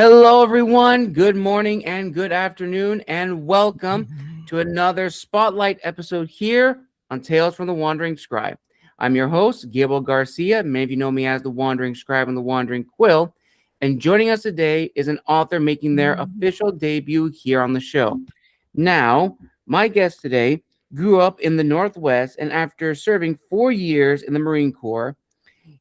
Hello, everyone. Good morning and good afternoon, and welcome to another Spotlight episode here on Tales from the Wandering Scribe. I'm your host, Gabriel Garcia. Many of you know me as the Wandering Scribe and the Wandering Quill. And joining us today is an author making their official debut here on the show. Now, my guest today grew up in the Northwest, and after serving 4 years in the Marine Corps,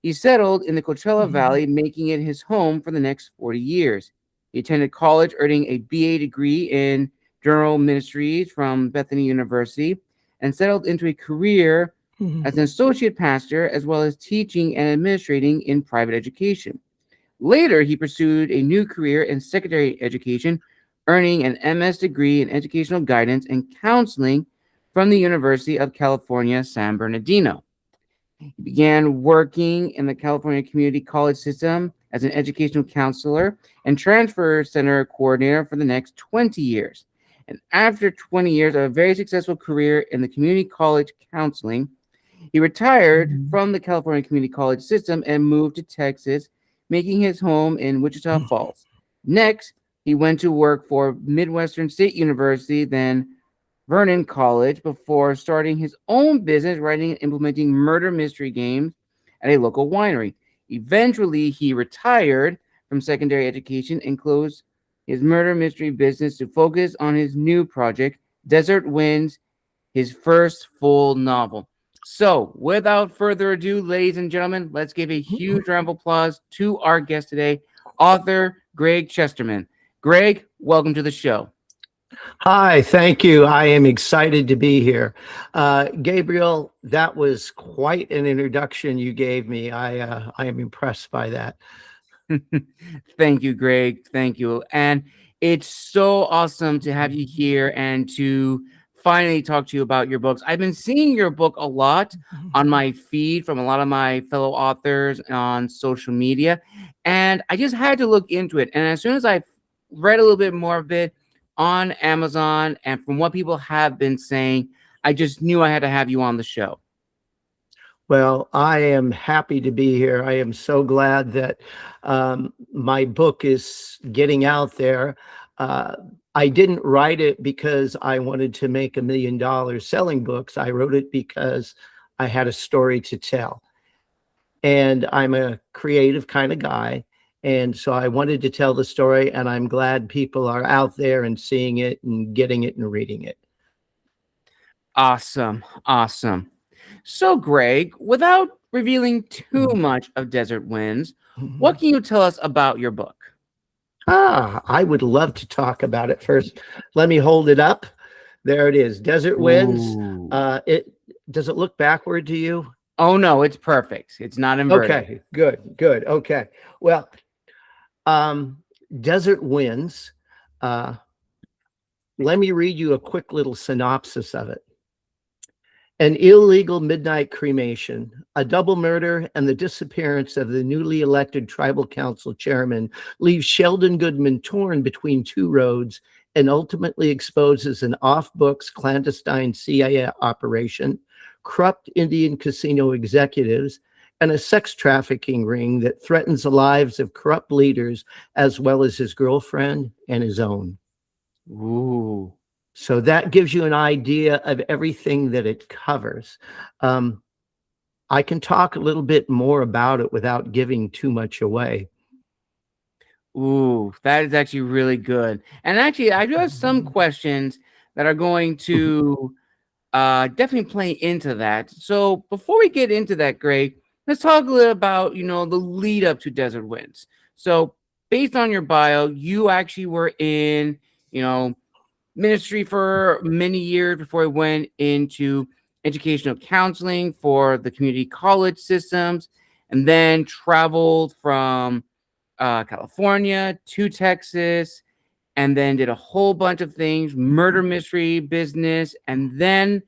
he settled in the Coachella Valley, making it his home for the next 40 years. He attended college, earning a BA degree in General Ministries from Bethany University, and settled into a career as an associate pastor, as well as teaching and administrating in private education. Later, he pursued a new career in secondary education, earning an MS degree in educational guidance and counseling from the University of California, San Bernardino. He began working in the California Community College system as an educational counselor and transfer center coordinator for the next 20 years. And after 20 years of a very successful career in the community college counseling, he retired from the California Community College system and moved to Texas, making his home in Wichita Falls. Next, he went to work for Midwestern State University, then Vernon College, before starting his own business, writing and implementing murder mystery games at a local winery. Eventually, he retired from secondary education and closed his murder mystery business to focus on his new project, Desert Winds, his first full novel. So, without further ado, ladies and gentlemen, let's give a huge round of applause to our guest today, author Gregg Chesterman. Gregg, welcome to the show. Hi, thank you. I am excited to be here. Gabriel, that was quite an introduction you gave me. I am impressed by that. Thank you, Gregg. Thank you. And it's so awesome to have you here and to finally talk to you about your books. I've been seeing your book a lot on my feed from a lot of my fellow authors on social media, and I just had to look into it. And as soon as I read a little bit more of it on Amazon and from what people have been saying, I just knew I had to have you on the show. Well, I am happy to be here. I am so glad that my book is getting out there. I didn't write it because I wanted to make $1 million selling books. I wrote it because I had a story to tell. And I'm a creative kind of guy. And so I wanted to tell the story, and I'm glad people are out there and seeing it and getting it and reading it. Awesome. Awesome. So, Gregg, without revealing too much of Desert Winds, what can you tell us about your book? I would love to talk about it. First, let me hold it up. There it is, Desert Winds. Does it look backward to you? Oh, no, it's perfect. It's not inverted. Okay, good. Okay. Well, Desert Winds. Let me read you a quick little synopsis of it. An illegal midnight cremation, a double murder, and the disappearance of the newly elected tribal council chairman leaves Sheldon Goodman torn between two roads and ultimately exposes an off-books clandestine CIA operation, corrupt Indian casino executives, and a sex trafficking ring that threatens the lives of corrupt leaders as well as his girlfriend and his own. Ooh. So that gives you an idea of everything that it covers. I can talk a little bit more about it without giving too much away. Ooh, that is actually really good. And actually, I do have some questions that are going to definitely play into that. So before we get into that, Gregg, let's talk a little about, the lead up to Desert Winds. So based on your bio, you actually were in, ministry for many years before I went into educational counseling for the community college systems, and then traveled from California to Texas, and then did a whole bunch of things, murder mystery business, and then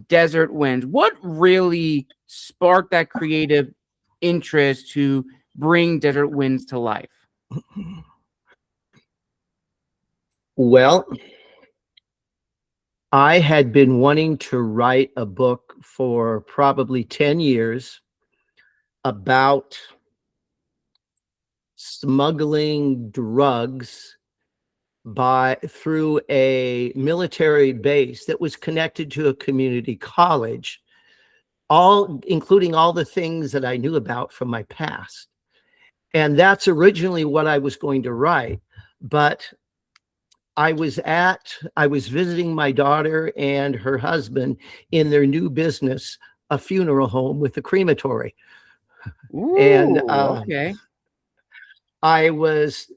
Desert Winds. What really sparked that creative interest to bring Desert Winds to life? Well, I had been wanting to write a book for probably 10 years about smuggling drugs through a military base that was connected to a community college, including all the things that I knew about from my past. And that's originally what I was going to write. But I was visiting my daughter and her husband in their new business, a funeral home with a crematory. Ooh, And okay. I was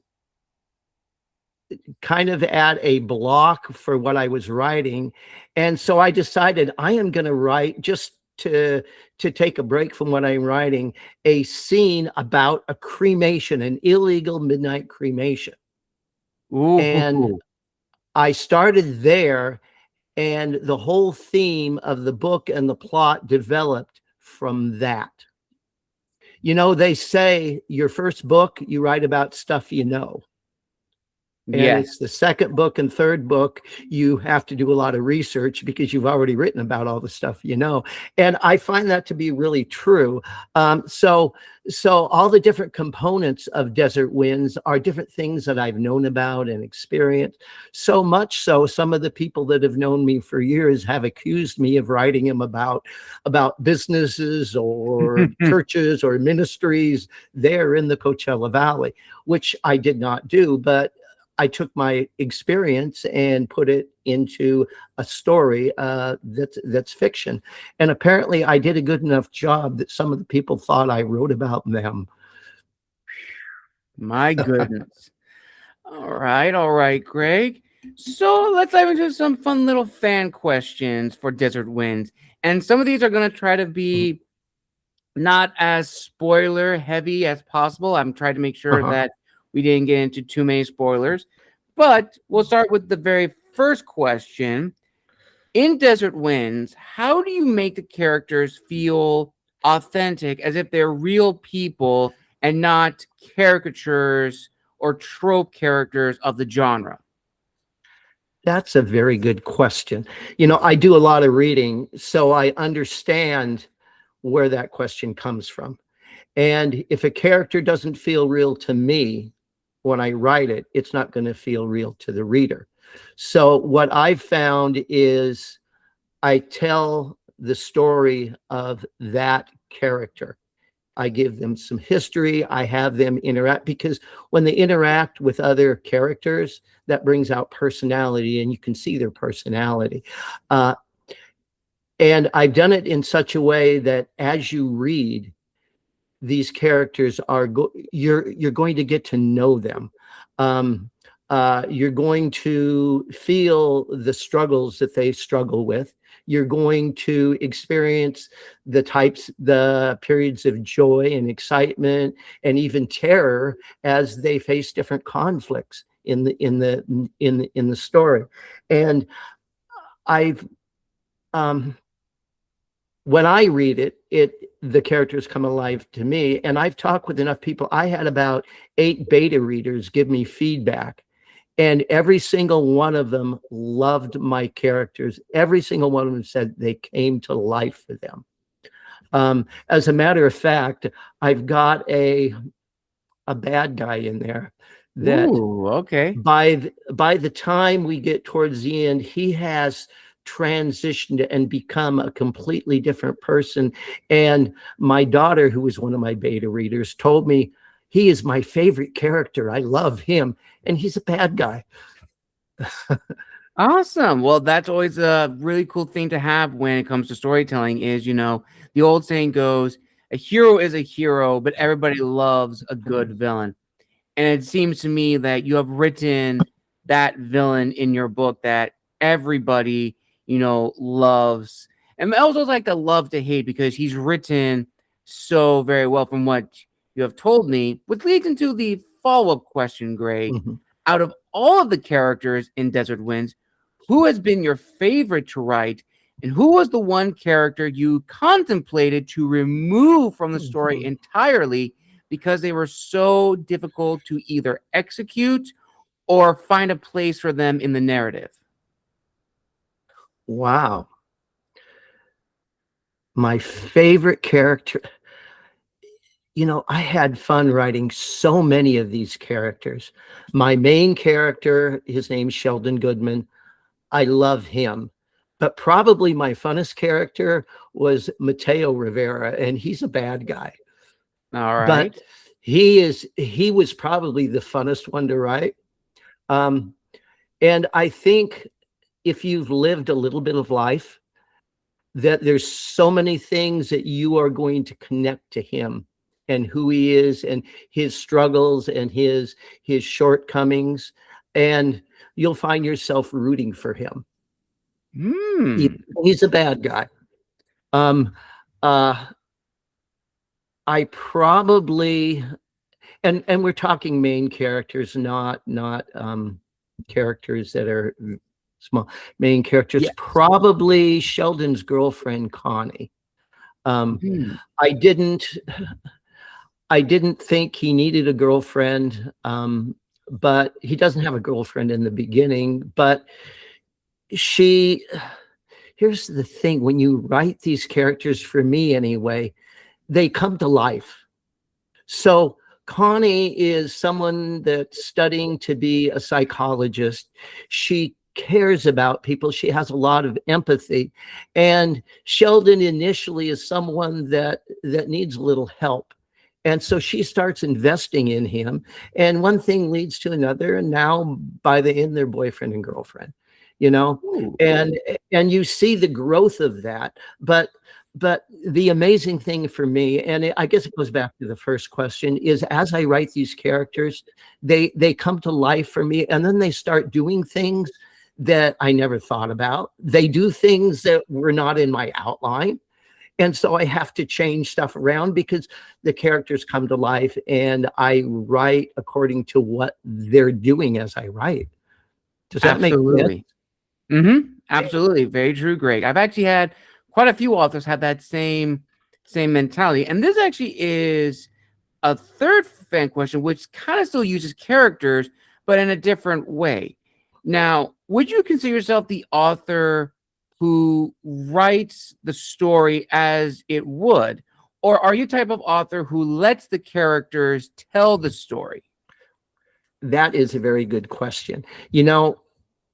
kind of at a block for what I was writing. And so I decided I am going to write, just to take a break from what I'm writing, a scene about a cremation, an illegal midnight cremation. And Ooh. I started there, and the whole theme of the book and the plot developed from that. You know, they say your first book, you write about stuff you know. And Yes. it's the second book and third book, you have to do a lot of research because you've already written about all the stuff you know. And I find that to be really true. So all the different components of Desert Winds are different things that I've known about and experienced. So much so, some of the people that have known me for years have accused me of writing them about businesses or churches or ministries there in the Coachella Valley, which I did not do, but I took my experience and put it into a story that's fiction. And apparently I did a good enough job that some of the people thought I wrote about them. My goodness. All right, Greg. So let's dive into some fun little fan questions for Desert Winds. And some of these are going to try to be not as spoiler heavy as possible. I'm trying to make sure that we didn't get into too many spoilers. But we'll start with the very first question. In Desert Winds, how do you make the characters feel authentic, as if they're real people and not caricatures or trope characters of the genre? That's a very good question. You know, I do a lot of reading, so I understand where that question comes from. And if a character doesn't feel real to me when I write it, it's not going to feel real to the reader. So what I've found is I tell the story of that character. I give them some history. I have them interact, because when they interact with other characters, that brings out personality, and you can see their personality. And I've done it in such a way that as you read, these characters you're going to get to know them. You're going to feel the struggles that they struggle with. You're going to experience the periods of joy and excitement and even terror as they face different conflicts in the story. And I've when I read it, the characters come alive to me. And I've talked with enough people. I had about 8 beta readers give me feedback, and every single one of them loved my characters. Every single one of them said they came to life for them. As a matter of fact, I've got a bad guy in there that by the time we get towards the end, he has transitioned and become a completely different person. And my daughter, who was one of my beta readers, told me he is my favorite character. I love him, and he's a bad guy. Awesome. Well, that's always a really cool thing to have when it comes to storytelling is, the old saying goes, a hero is a hero, but everybody loves a good villain. And it seems to me that you have written that villain in your book that everybody, loves. And also like the love to hate, because he's written so very well from what you have told me, which leads into the follow-up question, Greg. Out of all of the characters in Desert Winds, who has been your favorite to write, and who was the one character you contemplated to remove from the story entirely because they were so difficult to either execute or find a place for them in the narrative? Wow. My favorite character. I had fun writing so many of these characters. My main character, his name's Sheldon Goodman. I love him. But probably my funnest character was Mateo Rivera, and he's a bad guy. All right. But he was probably the funnest one to write. And I think if you've lived a little bit of life, that there's so many things that you are going to connect to him and who he is and his struggles and his shortcomings, and you'll find yourself rooting for him. He's a bad guy. I probably, and we're talking main characters, not characters that are small. Main characters, yes. Probably Sheldon's girlfriend, Connie. I didn't think he needed a girlfriend, but he doesn't have a girlfriend in the beginning. But here's the thing: when you write these characters, for me anyway, they come to life. So Connie is someone that's studying to be a psychologist. She cares about people. She has a lot of empathy. And Sheldon initially is someone that needs a little help. And so she starts investing in him. And one thing leads to another. And now by the end, they're boyfriend and girlfriend, Ooh. And you see the growth of that. But the amazing thing for me, and I guess it goes back to the first question, is as I write these characters, they come to life for me, and then they start doing things that I never thought about. They do things that were not in my outline. And so I have to change stuff around because the characters come to life, and I write according to what they're doing as I write. Does that make sense? Absolutely. Very true, Greg. I've actually had quite a few authors have that same mentality. And this actually is a third fan question, which kind of still uses characters, but in a different way. Now, would you consider yourself the author who writes the story as it would, or are you the type of author who lets the characters tell the story? That is a very good question.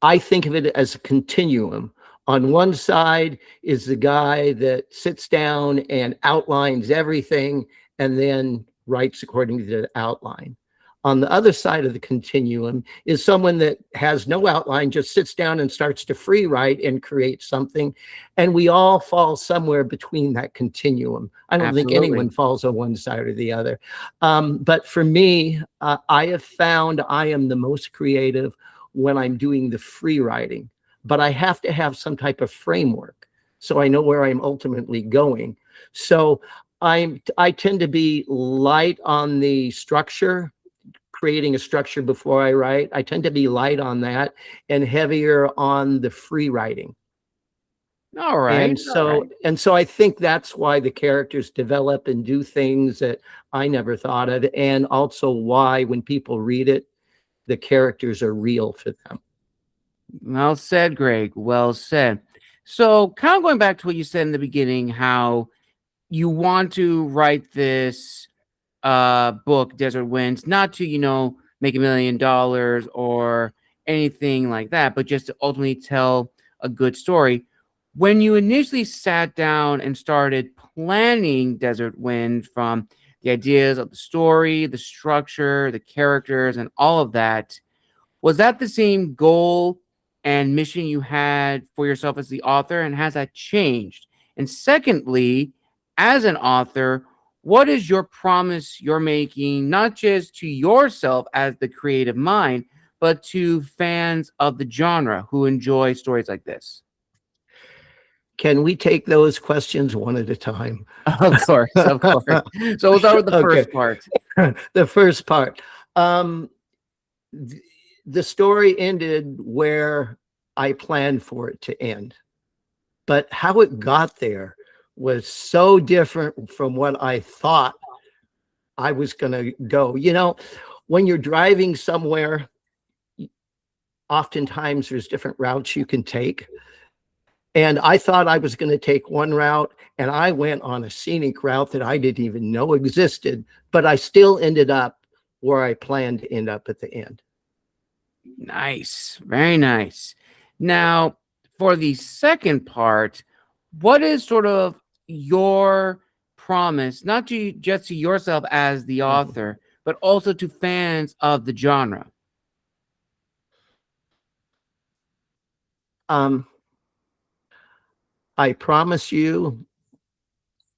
I think of it as a continuum. On one side is the guy that sits down and outlines everything and then writes according to the outline. On the other side of the continuum is someone that has no outline, just sits down and starts to free write and create something. And we all fall somewhere between that continuum. I don't think anyone falls on one side or the other. But for me, I have found I am the most creative when I'm doing the free writing. But I have to have some type of framework so I know where I'm ultimately going. So I tend to be light on the structure, creating a structure before I write. I tend to be light on that and heavier on the free writing. All right. And so I think that's why the characters develop and do things that I never thought of, and also why when people read it, the characters are real for them. Well said, Greg. Well said. So kind of going back to what you said in the beginning, how you want to write this book, Desert Winds, not to, make $1 million or anything like that, but just to ultimately tell a good story. When you initially sat down and started planning Desert Winds, from the ideas of the story, the structure, the characters, and all of that, was that the same goal and mission you had for yourself as the author, and has that changed? And secondly, as an author, what is your promise you're making, not just to yourself as the creative mind, but to fans of the genre who enjoy stories like this? Can we take those questions one at a time? Of course. So we'll start with the first part. The first part. The story ended where I planned for it to end, but how it got there was so different from what I thought I was going to go. When you're driving somewhere, oftentimes there's different routes you can take. And I thought I was going to take one route, and I went on a scenic route that I didn't even know existed, but I still ended up where I planned to end up at the end. Nice. Very nice. Now, for the second part, what is sort of your promise, not to just to yourself as the author, but also to fans of the genre? I promise you,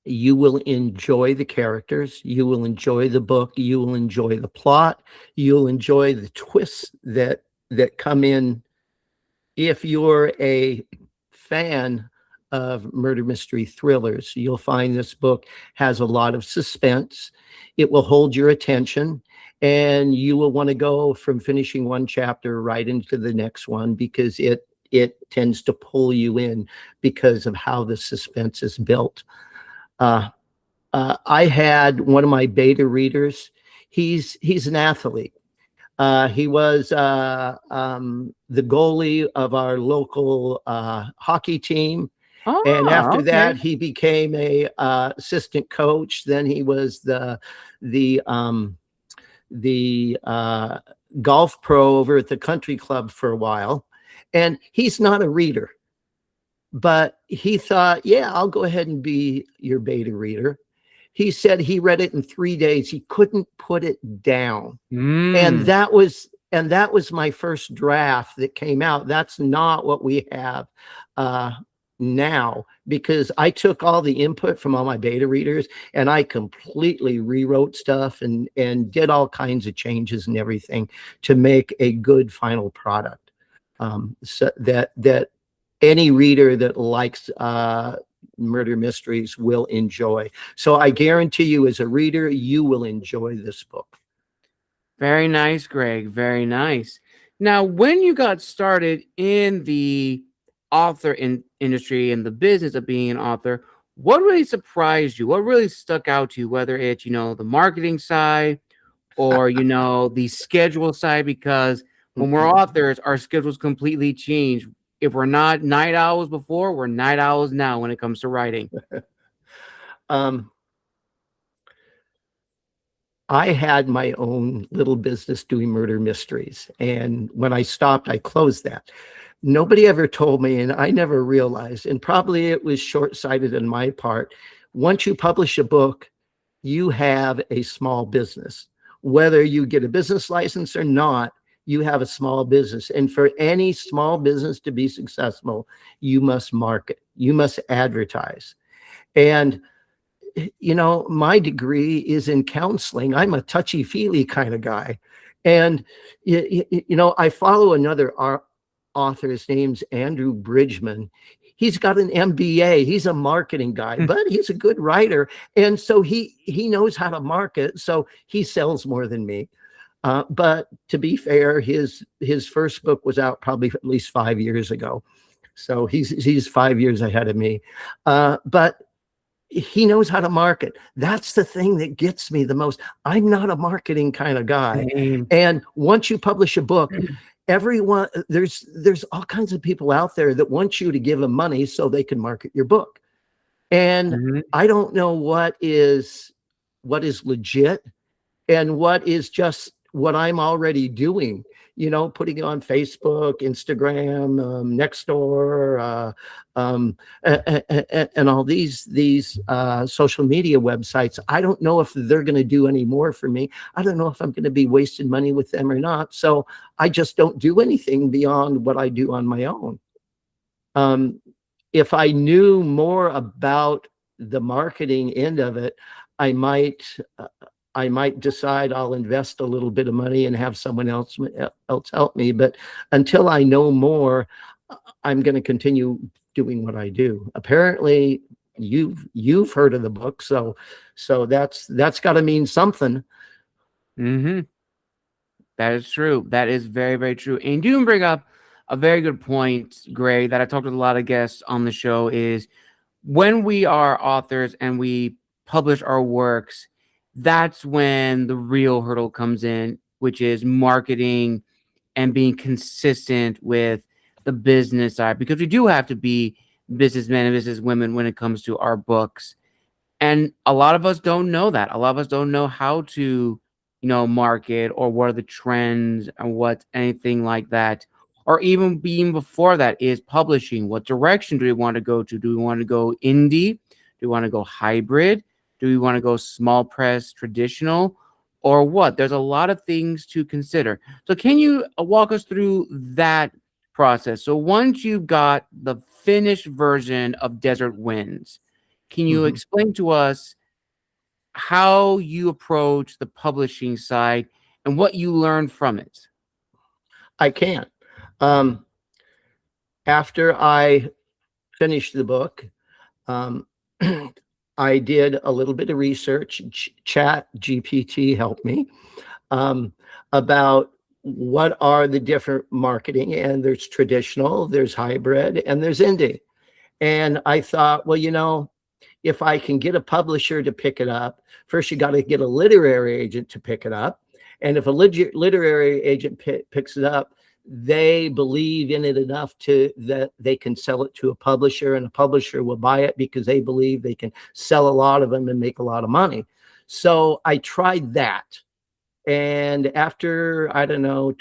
you will enjoy the characters. You will enjoy the book. You will enjoy the plot. You'll enjoy the twists that come in. If you're a fan of murder mystery thrillers, you'll find this book has a lot of suspense. It will hold your attention, and you will want to go from finishing one chapter right into the next one, because it tends to pull you in because of how the suspense is built. I had one of my beta readers. He's an athlete. He was the goalie of our local hockey team. And after that, he became a assistant coach. Then he was the golf pro over at the country club for a while. And he's not a reader, but he thought, yeah, I'll go ahead and be your beta reader. He said he read it in 3 days. He couldn't put it down. And that was my first draft that came out. That's not what we have now, because I took all the input from all my beta readers and I completely rewrote stuff and did all kinds of changes and everything to make a good final product. So that any reader that likes murder mysteries will enjoy. So I guarantee you, as a reader, you will enjoy this book. Very nice, Greg. Very nice. Now, when you got started in the author industry and the business of being an author, what really surprised you? What really stuck out to you, whether it's, the marketing side or, the schedule side? Because when we're authors, our schedules completely change. If we're not night owls before, we're night owls now when it comes to writing. I had my own little business doing murder mysteries. And when I stopped, I closed that. Nobody ever told me, and I never realized, and probably it was short-sighted on my part, once you publish a book, you have a small business. Whether you get a business license or not, you have a small business. And for any small business to be successful, you must market, you must advertise. And, my degree is in counseling. I'm a touchy-feely kind of guy. And, I follow another author. His name's Andrew Bridgman. He's got an MBA. He's a marketing guy, but he's a good writer. And so he knows how to market. So he sells more than me. But to be fair, his first book was out probably at least 5 years ago. So he's 5 years ahead of me. But he knows how to market. That's the thing that gets me the most. I'm not a marketing kind of guy. And once you publish a book, everyone, there's all kinds of people out there that want you to give them money so they can market your book. And I don't know what is legit and what is just what I'm already doing, putting it on Facebook, Instagram, Nextdoor, and all these social media websites. I don't know if they're going to do any more for me. I don't know if I'm going to be wasting money with them or not. So I just don't do anything beyond what I do on my own. If I knew more about the marketing end of it, I might decide I'll invest a little bit of money and have someone else help me. But until I know more, I'm going to continue doing what I do. Apparently, you've heard of the book, so that's got to mean something. That is true. That is very, very true. And you bring up a very good point, Greg, that I talked with a lot of guests on the show, is when we are authors and we publish our works, that's when the real hurdle comes in, which is marketing and being consistent with the business side, because we do have to be businessmen and businesswomen when it comes to our books. And a lot of us don't know that. A lot of us don't know how to, market, or what are the trends and what anything like that. Or even being before that is publishing. What direction do we want to go to? Do we want to go indie? Do we want to go hybrid? Do we want to go small press, traditional? Or what? There's a lot of things to consider. So can you walk us through that process? So once you've got the finished version of Desert Winds, can you explain to us how you approach the publishing side and what you learned from it? I can. After I finished the book, I did a little bit of research. Chat GPT helped me about what are the different marketing, and there's traditional, there's hybrid, and there's indie. And I thought, well, if I can get a publisher to pick it up, first you got to get a literary agent to pick it up. And if a literary agent picks it up, they believe in it enough that they can sell it to a publisher, and a publisher will buy it because they believe they can sell a lot of them and make a lot of money. So I tried that. And after, I don't know,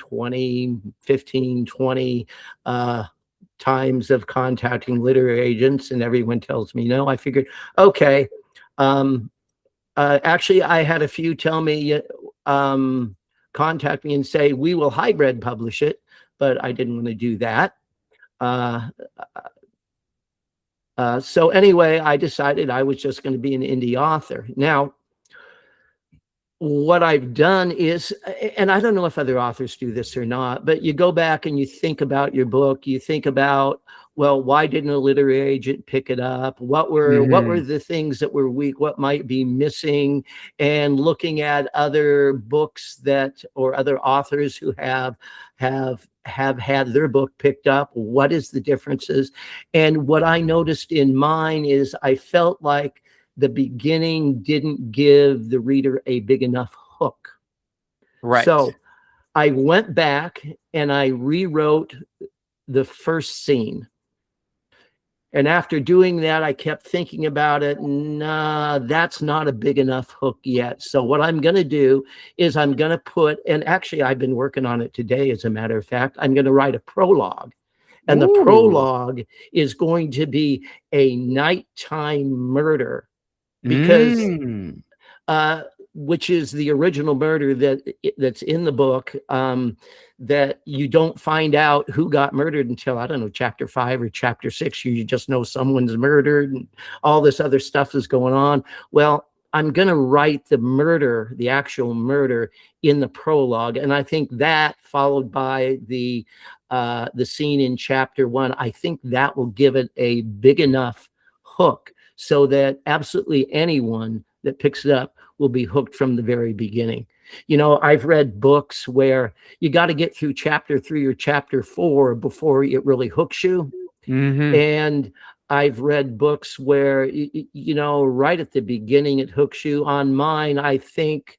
15, 20 times of contacting literary agents, and everyone tells me no, I figured, okay. Actually, I had a few tell me, contact me and say, we will hybrid publish it, but I didn't want to do that. So anyway, I decided I was just going to be an indie author. Now, what I've done is, and I don't know if other authors do this or not, but you go back and you think about your book, you think about, well, why didn't a literary agent pick it up? What were the things that were weak? What might be missing? And looking at other books or other authors who have had their book picked up, what is the differences? And what I noticed in mine is I felt like the beginning didn't give the reader a big enough hook. Right. So I went back and I rewrote the first scene. And after doing that, I kept thinking about it. Nah, that's not a big enough hook yet. So what I'm going to do is I'm going to put, and actually I've been working on it today, as a matter of fact, I'm going to write a prologue. And the prologue is going to be a nighttime murder, because which is the original murder that's in the book, that you don't find out who got murdered until, I don't know, chapter 5 or chapter 6. You just know someone's murdered and all this other stuff is going on. Well, I'm going to write the actual murder in the prologue. And I think that, followed by the scene in chapter 1, I think that will give it a big enough hook so that absolutely anyone that picks it up will be hooked from the very beginning. I've read books where you got to get through chapter 3 or chapter 4 before it really hooks you. And I've read books where, right at the beginning, it hooks you. On mine, I think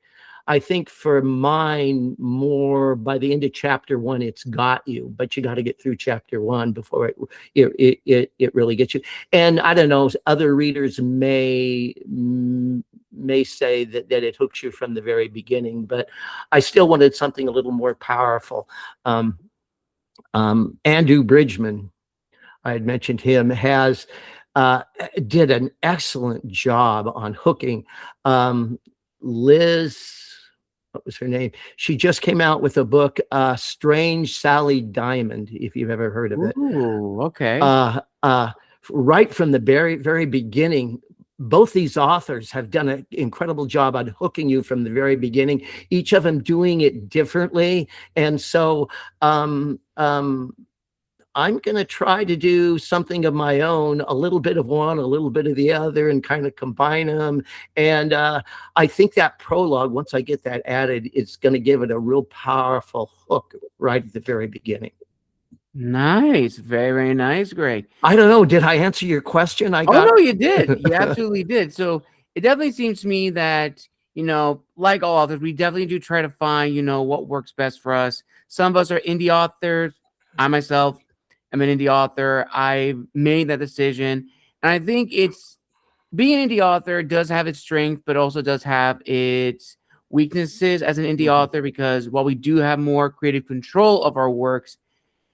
for mine, more by the end of chapter 1, it's got you, but you got to get through chapter 1 before it really gets you. And I don't know, other readers may say that it hooks you from the very beginning, but I still wanted something a little more powerful. Andrew Bridgman, I had mentioned him, did an excellent job on hooking. Liz, what was her name? She just came out with a book, Strange Sally Diamond, if you've ever heard of it. Ooh, okay. Right from the very, very beginning, both these authors have done an incredible job on hooking you from the very beginning, each of them doing it differently. And so I'm going to try to do something of my own, a little bit of one, a little bit of the other, and kind of combine them. And I think that prologue, once I get that added, it's going to give it a real powerful hook right at the very beginning. Nice. Very, very nice, Greg. I don't know. Did I answer your question? No, you did. You absolutely did. So it definitely seems to me that, like all authors, we definitely do try to find, what works best for us. Some of us are indie authors. I myself, am an indie author. I made that decision. And I think being an indie author does have its strength, but also does have its weaknesses as an indie author, because while we do have more creative control of our works,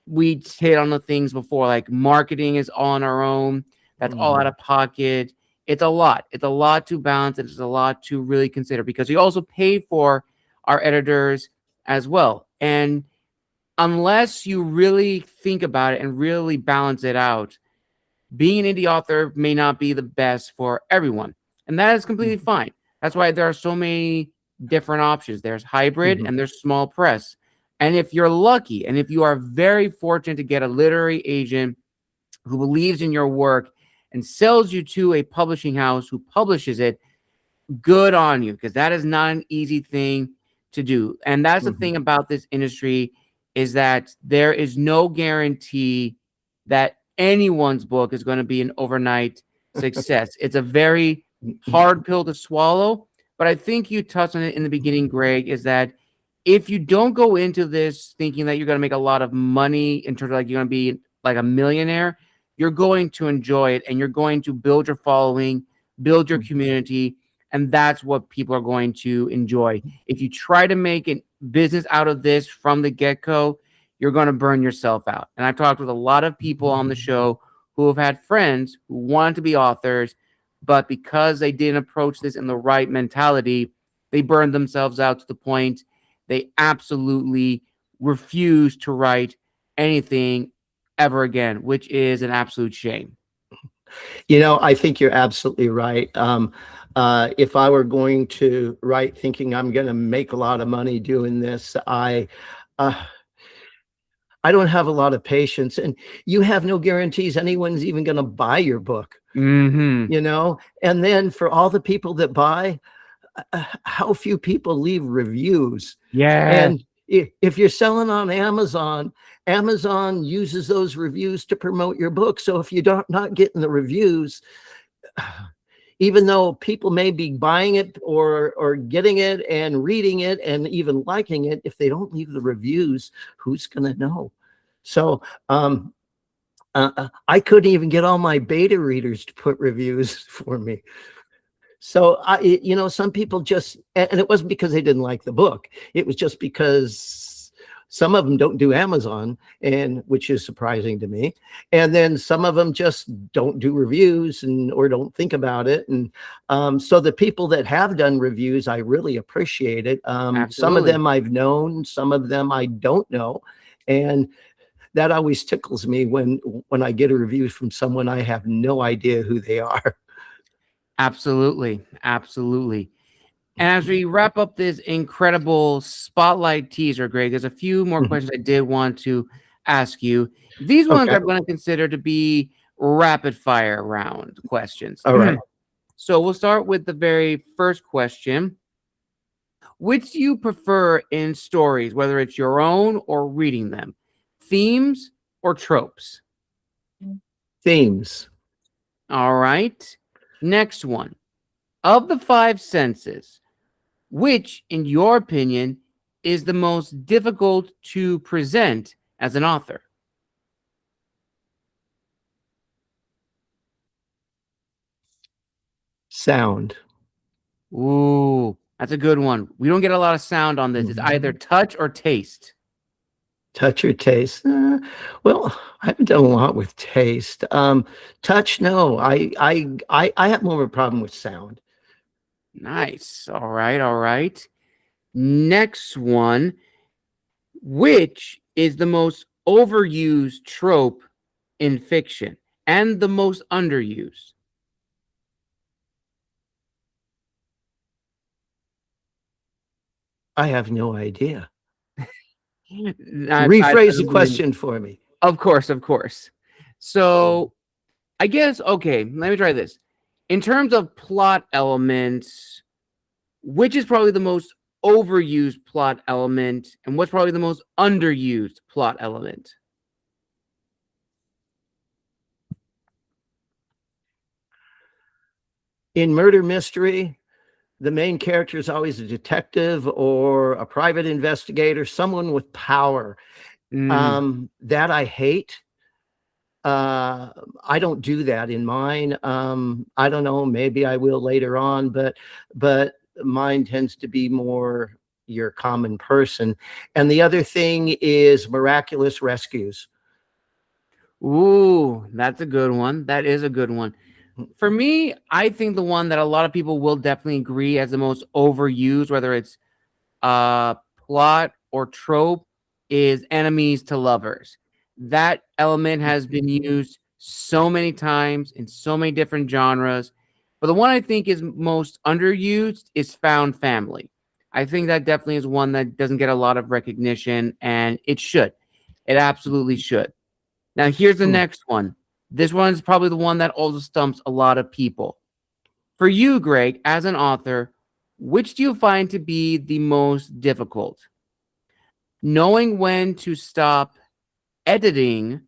we hit on the things before, like marketing is all on our own. That's all out of pocket. It's a lot. It's a lot to balance. It's a lot to really consider, because we also pay for our editors as well. And unless you really think about it and really balance it out, being an indie author may not be the best for everyone. And that is completely fine. That's why there are so many different options. There's hybrid and there's small press. And if you're lucky, and if you are very fortunate to get a literary agent who believes in your work and sells you to a publishing house who publishes it, good on you, because that is not an easy thing to do. And that's the thing about this industry, is that there is no guarantee that anyone's book is going to be an overnight success. It's a very hard pill to swallow. But I think you touched on it in the beginning, Greg, is that if you don't go into this thinking that you're going to make a lot of money in terms of like you're going to be like a millionaire, you're going to enjoy it, and you're going to build your following, build your community, and that's what people are going to enjoy. If you try to make a business out of this from the get-go, you're going to burn yourself out. And I've talked with a lot of people on the show who have had friends who wanted to be authors, but because they didn't approach this in the right mentality, they burned themselves out to the point they absolutely refuse to write anything ever again, which is an absolute shame. You know, I think you're absolutely right. If I were going to write thinking I'm going to make a lot of money doing this, I don't have a lot of patience, and you have no guarantees anyone's even going to buy your book. You know, and then for all the people that buy, how few people leave reviews. And if you're selling on Amazon, Amazon uses those reviews to promote your book. So if you're not getting the reviews, even though people may be buying it or getting it and reading it and even liking it, if they don't leave the reviews, who's going to know? So I couldn't even get all my beta readers to put reviews for me. So you know, some people just, and it wasn't because they didn't like the book. It was just because some of them don't do Amazon, and which is surprising to me. And then some of them just don't do reviews or don't think about it. And so the people that have done reviews, I really appreciate it. Some of them I've known, some of them I don't know. And that always tickles me when I get a review from someone I have no idea who they are. Absolutely. Absolutely. And as we wrap up this incredible spotlight teaser, Greg, there's a few more questions I did want to ask you. These ones I'm going to consider to be rapid fire round questions. All right. So we'll start with the very first question. Which do you prefer in stories, whether it's your own or reading them? Themes or tropes? Themes. All right. Next one. Of the five senses, which, in your opinion, is the most difficult to present as an author? Sound. Ooh, that's a good one. We don't get a lot of sound on this. It's either touch or taste. Touch or taste? Well, I haven't done a lot with taste. Touch, no. I have more of a problem with sound. Nice. All right. All right. Next one. Which is the most overused trope in fiction and the most underused? I have no idea. Rephrase the question for me. Of course, of course. So I guess, okay, let me try this. In terms of plot elements, which is probably the most overused plot element, and what's probably the most underused plot element? In murder mystery, the main character is always a detective or a private investigator, someone with power. That I hate. I don't do that in mine. I don't know, maybe I will later on, but mine tends to be more your common person. And the other thing is miraculous rescues. Ooh, that's a good one. That is a good one. For me, I think the one that a lot of people will definitely agree as the most overused, whether it's plot or trope, is enemies to lovers. That element has been used so many times in so many different genres. But the one I think is most underused is found family. I think that definitely is one that doesn't get a lot of recognition, and it should. It absolutely should. Now, here's the next one. This one is probably the one that also stumps a lot of people. For you, Greg, as an author, which do you find to be the most difficult? Knowing when to stop editing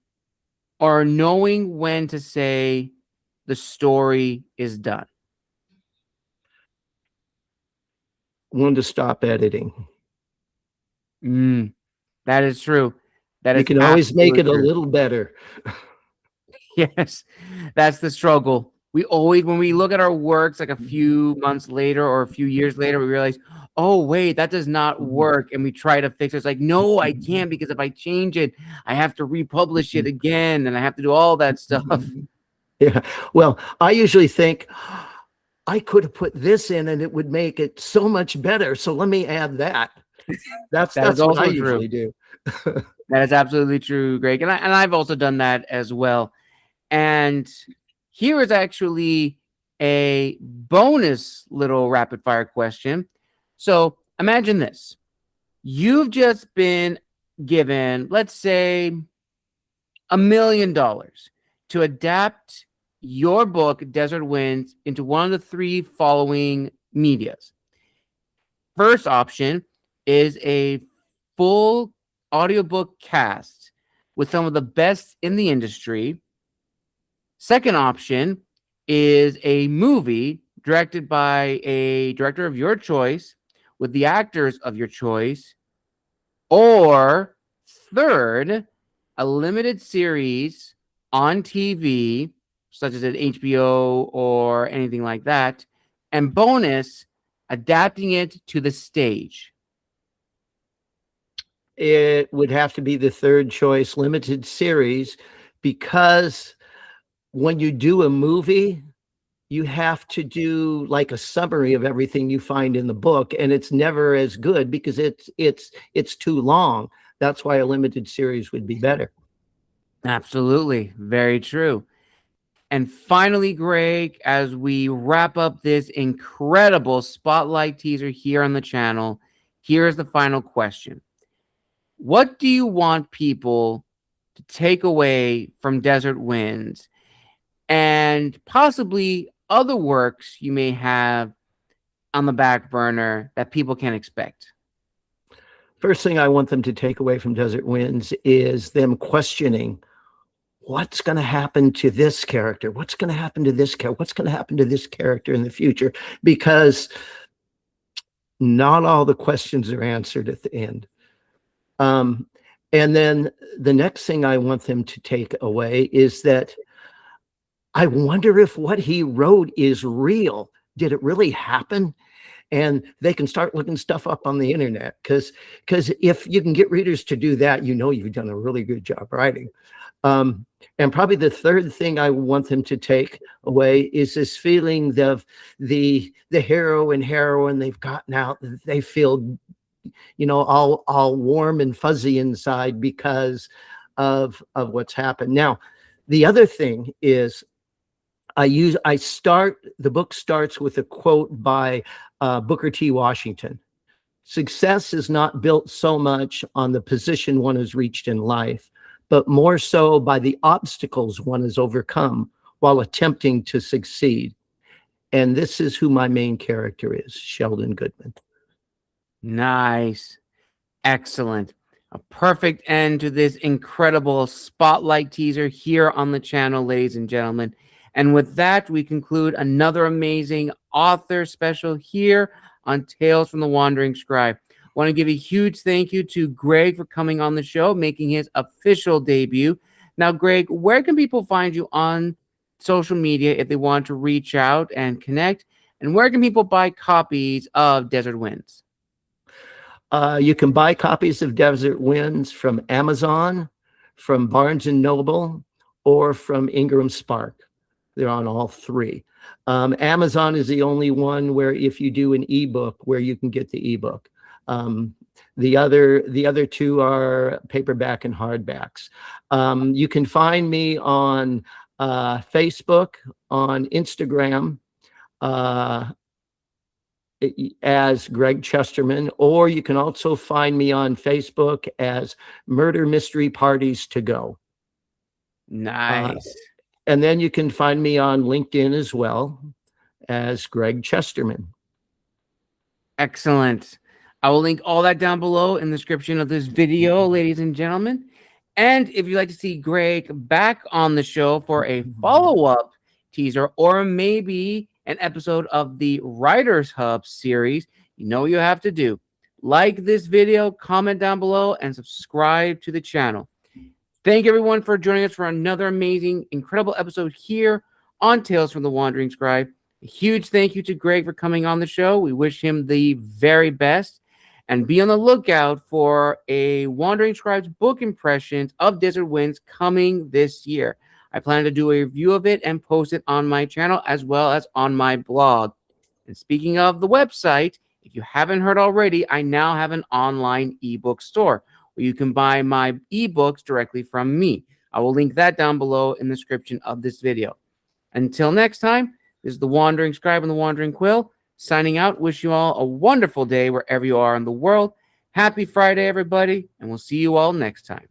or knowing when to say the story is done? When to stop editing. That is true. That You is can always make it a true. little better. Yes, that's the struggle. We always, when we look at our works like a few months later or a few years later, we realize, oh, wait, that does not work. And we try to fix it. It's like, no, I can't, because if I change it, I have to republish it again and I have to do all that stuff. Yeah. Well, I usually think I could have put this in and it would make it so much better. So let me add that. That's what I usually do. That is absolutely true, Greg. And I've also done that as well. And here is actually a bonus little rapid fire question. So imagine this. You've just been given, let's say, $1 million to adapt your book, Desert Winds, into one of the three following medias. First option is a full audiobook cast with some of the best in the industry. Second option is a movie directed by a director of your choice with the actors of your choice. Or third, a limited series on TV, such as at HBO or anything like that. And bonus, adapting it to the stage. It would have to be the third choice, limited series, because when you do a movie, you have to do like a summary of everything you find in the book, and it's never as good because it's too long. That's why a limited series would be better. Absolutely. Very true. And finally, Greg, as we wrap up this incredible spotlight teaser here on the channel, here's the final question. What do you want people to take away from Desert Winds and possibly other works you may have on the back burner that people can expect? First thing I want them to take away from Desert Winds is them questioning what's going to happen to this character? What's going to happen to this character? What's going to happen to this character in the future? Because not all the questions are answered at the end. And then the next thing I want them to take away is that I wonder if what he wrote is real. Did it really happen? And they can start looking stuff up on the internet, because if you can get readers to do that, you know you've done a really good job writing. And probably the third thing I want them to take away is this feeling of the hero and heroine, they've gotten out, they feel, you know, all warm and fuzzy inside because of what's happened. Now, the other thing is the book starts with a quote by Booker T. Washington. Success is not built so much on the position one has reached in life, but more so by the obstacles one has overcome while attempting to succeed. And this is who my main character is, Sheldon Goodman. Nice. Excellent. A perfect end to this incredible spotlight teaser here on the channel, ladies and gentlemen. And with that, we conclude another amazing author special here on Tales from the Wandering Scribe. I want to give a huge thank you to Greg for coming on the show, making his official debut. Now, Greg, where can people find you on social media if they want to reach out and connect? And where can people buy copies of Desert Winds? You can buy copies of Desert Winds from Amazon, from Barnes & Noble, or from Ingram Spark. They're on all three. Amazon is the only one where if you do an ebook, where you can get the ebook. The other two are paperback and hardbacks. You can find me on Facebook, on Instagram, as Gregg Chesterman, or you can also find me on Facebook as Murder Mystery Parties to Go. Nice. And then you can find me on LinkedIn as well as Gregg Chesterman. Excellent. I will link all that down below in the description of this video, ladies and gentlemen. And if you'd like to see Greg back on the show for a follow-up teaser, or maybe an episode of the Writers Hub series, you know what you have to do. Like this video, comment down below, and subscribe to the channel. Thank everyone for joining us for another amazing, incredible episode here on Tales from the Wandering Scribe. A huge thank you to Greg for coming on the show. We wish him the very best. And be on the lookout for a Wandering Scribe's book impressions of Desert Winds coming this year. I plan to do a review of it and post it on my channel as well as on my blog. And speaking of the website, if you haven't heard already, I now have an online ebook store where you can buy my ebooks directly from me. I will link that down below in the description of this video. Until next time, this is the Wandering Scribe and the Wandering Quill signing out. Wish you all a wonderful day wherever you are in the world. Happy Friday, everybody, and we'll see you all next time.